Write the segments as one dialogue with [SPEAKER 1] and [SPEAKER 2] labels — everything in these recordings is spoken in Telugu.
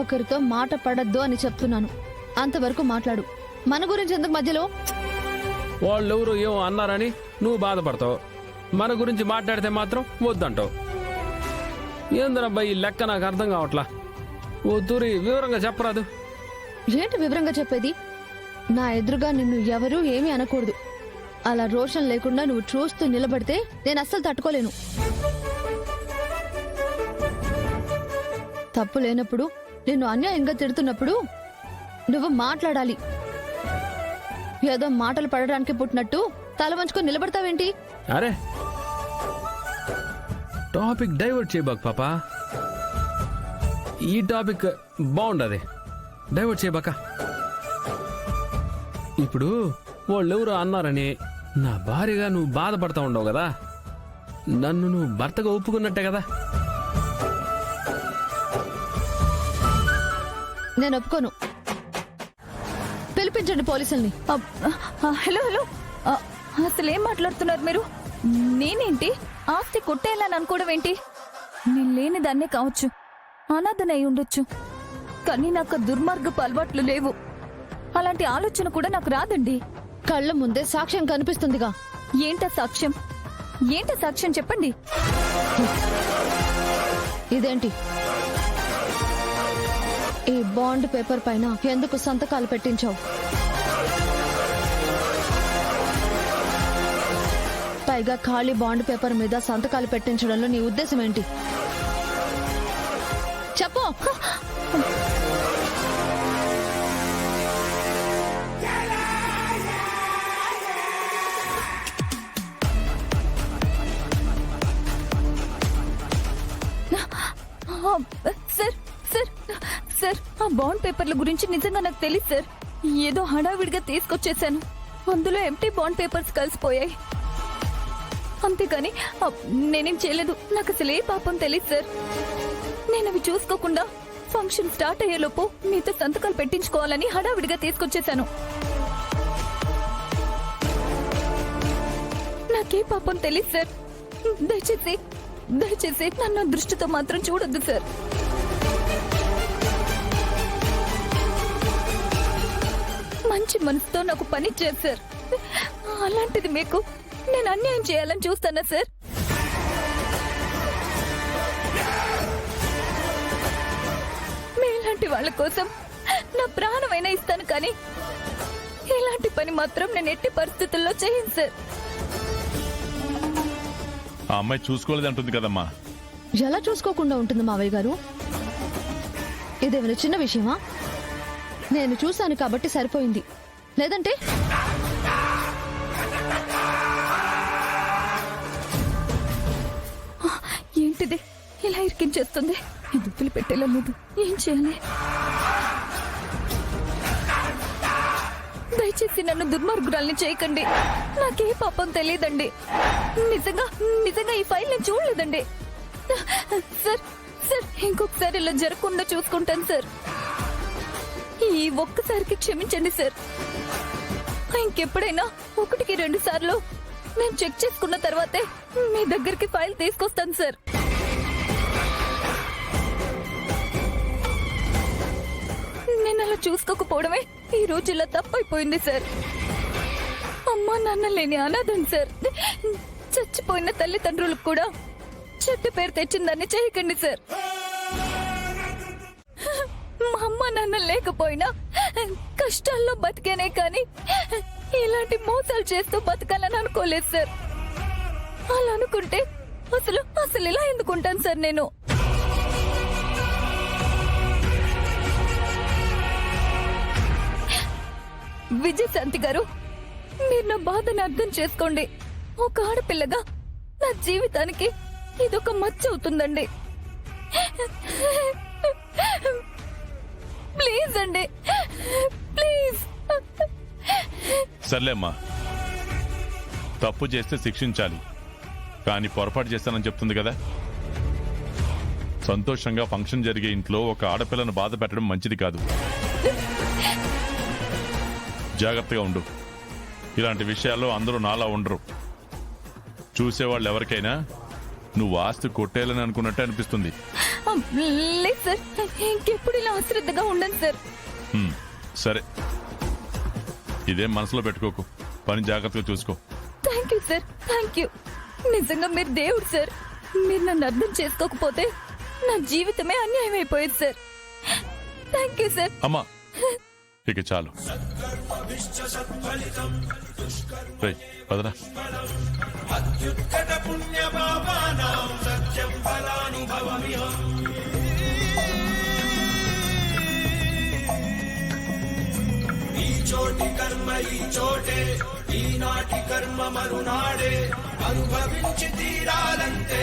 [SPEAKER 1] ఒకరితో మాట పడద్దు అని చెప్తున్నాను. అంతవరకు మాట్లాడు. మన గురించి ఎందుకు మధ్యలో?
[SPEAKER 2] వాళ్ళెవరు ఏమో అన్నారని నువ్వు బాధపడతావు, మన గురించి మాట్లాడితే మాత్రం వద్దంటావు. ఏందరబ్బా ఈ లెక్క నాకు అర్థం కావట్లా. ఓ తూరి వివరంగా చెప్పరాదు.
[SPEAKER 1] ఏంటి వివరంగా చెప్పేది? నా ఎదురుగా నిన్ను ఎవరూ ఏమీ అనకూడదు. అలా రోషన్ లేకుండా నువ్వు చూస్తూ నిలబడితే నేను అస్సలు తట్టుకోలేను. తప్పు లేనప్పుడు, నిన్ను అన్యాయంగా తిడుతున్నప్పుడు నువ్వు మాట్లాడాలి. ఏదో మాటలు పడడానికి పుట్టినట్టు తల వంచుకొని నిలబడతావేంటి?
[SPEAKER 2] అరే టాపిక్ డైవర్ట్ చేయబాక పాపా. ఈ టాపిక్ బాగుండదు, డైవర్ట్ చేయబాక. ఇప్పుడు వాళ్ళెవరో అన్నారని నా భార్యగా నువ్వు బాధపడతా ఉండవు కదా. నన్ను నువ్వు భర్తగా ఒప్పుకున్నట్టే కదా.
[SPEAKER 1] నేను ఒప్పుకోను. పిలిపించండి పోలీసుల్ని.
[SPEAKER 3] హలో హలో, అసలు ఏం మాట్లాడుతున్నారు మీరు? నేనేంటి ఆస్తి కొట్టేయాలని అనుకోవడం ఏంటి? నేను లేని దాన్నే కావచ్చు, అనాథనై ఉండొచ్చు, కానీ నాకు దుర్మార్గపు అలవాట్లు లేవు. అలాంటి ఆలోచన కూడా నాకు రాదండి.
[SPEAKER 1] కళ్ళ ముందే సాక్ష్యం కనిపిస్తుందిగా.
[SPEAKER 3] ఏంటా సాక్ష్యం? ఏంటా సాక్ష్యం చెప్పండి.
[SPEAKER 1] ఇదేంటి? ఈ బాండ్ పేపర్ పైన ఎందుకు సంతకాలు పెట్టించావు? పైగా ఖాళీ బాండ్ పేపర్ మీద సంతకాలు పెట్టించడంలో నీ ఉద్దేశం ఏంటి? చెప్పు.
[SPEAKER 3] సార్ సార్ సార్, ఆ బాండ్ పేపర్ల గురించి నిజంగా నాకు తెలియదు సార్. ఏదో హడావిడిగా తీసుకొచ్చేసాను. అందులో ఎంటీ బాండ్ పేపర్స్ కలిసిపోయాయి. అంతేకాని నేనేం చేయలేదు. నాకు అసలు ఏ పాపం తెలియదు సార్. నేను అవి చూసుకోకుండా ఫంక్షన్ స్టార్ట్ అయ్యేలోపు మీతో సంతకాలు పెట్టించుకోవాలని హడావిడిగా తీసుకొచ్చేసాను. నాకే పాపం తెలియదు సార్. దయచేసి దయచేసి నన్ను దృష్టితో మాత్రం చూడొద్దు సార్. మంచి మనసుతో నాకు పని చేశారు. అలాంటిది మీకు నేను అన్యాయం చేయాలని చూస్తానా సార్? మీలాంటి వాళ్ళ కోసం నా ప్రాణమైనా ఇస్తాను, కానీ ఇలాంటి పని మాత్రం నేను ఎట్టి పరిస్థితుల్లో చేయను సార్.
[SPEAKER 4] ఆ అమ్మాయి చూసుకోలేదంటుంది కదమ్మా.
[SPEAKER 1] ఎలా చూసుకోకుండా ఉంటుంది మావయ్య గారు? ఇదేమైనా చిన్న విషయమా? నేను చూశాను కాబట్టి సరిపోయింది, లేదంటే
[SPEAKER 3] ఏంటిది ఇలా ఇరికించేస్తుంది? దుప్పులు పెట్టేలా లేదు. ఏం చేయాలి? దయచేసి నన్ను దుర్మార్గురాల్ని చేయకండి. నాకే పాపం తెలియదండి. నిజంగా నిజంగా ఈ ఫైల్ నేను చూడలేదండి సార్. సార్, ఇంకొకసారి ఇలా జరగకుండా చూసుకుంటాను సార్. ఈ ఒక్కసారికి క్షమించండి సార్. ఇంకెప్పుడైనా 1-2 సార్లు నేను చెక్ చేసుకున్న తర్వాతే మీ దగ్గరికి ఫైల్ తీసుకొస్తాను సార్. నేను అలా చూసుకోకపోవడమే ఈ రోజు ఇలా తప్పైపోయింది సార్. అమ్మా నాన్న లేని అనాథం సార్. చచ్చిపోయిన తల్లిదండ్రులకు కూడా చెడ్డ పేరు తెచ్చిందని చేయకండి సార్. మా అమ్మ నాన్న లేకపోయినా కష్టాల్లో బతికేనే కానీ ఇలాంటి మోసాలు చేస్తూ బతకాలని అనుకోలేదు సార్. అలా అనుకుంటే అసలు అసలు ఇలా ఎందుకుంటాను సార్ నేను? విజయశాంతి గారు, మీరు నా బాధను అర్థం చేసుకోండి. ఒక ఆడపిల్లగా నా జీవితానికి ఇదొక మచ్చ అవుతుందండి. ప్లీజ్ అండి, ప్లీజ్.
[SPEAKER 4] సర్లేమ్మా, తప్పు చేస్తే శిక్షించాలి, కానీ పొరపాటు చేస్తానని చెప్తుంది కదా. సంతోషంగా ఫంక్షన్ జరిగే ఇంట్లో ఒక ఆడపిల్లను బాధ పెట్టడం మంచిది కాదు. జాగ్రత్తగా ఉండు. ఇలాంటి విషయాల్లో అందరూ నాలా ఉండరు. చూసేవాళ్ళు ఎవరికైనా నువ్వు ఆస్తి కొట్టేయాలని అనుకున్నట్టే అనిపిస్తుంది.
[SPEAKER 3] లేదు సార్, ఇంకెప్పుడు ఇలా అశ్రద్ధగా ఉండను సార్.
[SPEAKER 4] సరే, ఇదేం మనసులో పెట్టుకోకు, పని జాగ్రత్తగా చూసుకో.
[SPEAKER 3] Thank you sir, thank you. నిజంగా మీరు దేవుడు సార్. మీరు నన్ను అర్థం చేసుకోకపోతే నా జీవితమే అన్యాయం అయిపోయేది సార్. Thank you sir.
[SPEAKER 4] అమ్మా, ఇక చాలు. రేయ్, పదరా.
[SPEAKER 5] చోటి కర్మ ఈ చోటే, ఈనాటి కర్మ మరునాడే, అనుభవించి తీరాలంటే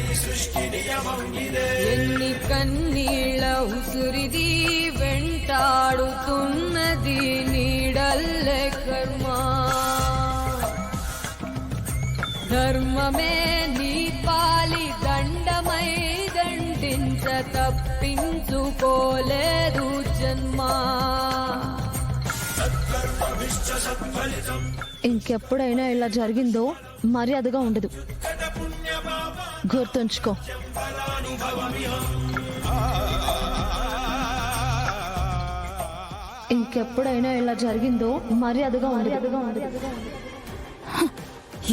[SPEAKER 5] ఈ సృష్టి నియమం ఇదే.
[SPEAKER 6] ఎన్ని కన్నీళ్ళ ఉసురిది వెంటాడుతున్నది నీడల్లే కర్మ. ధర్మమే నీ పాలి దండమై దండించ తప్పించుకోలేదు జన్మ.
[SPEAKER 1] ఇంకెప్పుడైనా ఇలా జరిగిందో మర్యాదగా ఉండదు, గుర్తుంచుకో. ఇంకెప్పుడైనా ఇలా జరిగిందో మర్యాదగా ఉండదు.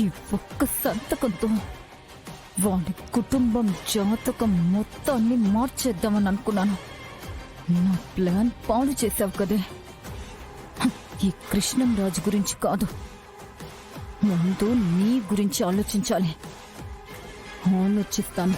[SPEAKER 3] ఈ ఒక్క సంతకంతో వాడి కుటుంబం జాతకం మొత్తాన్ని మార్చేద్దామని అనుకున్నాను. నా ప్లాన్ పాడు చేశావు కదే. ఈ కృష్ణం రాజు గురించి కాదు, ముందు నీ గురించి ఆలోచించాలి. ఆలోచిస్తాను.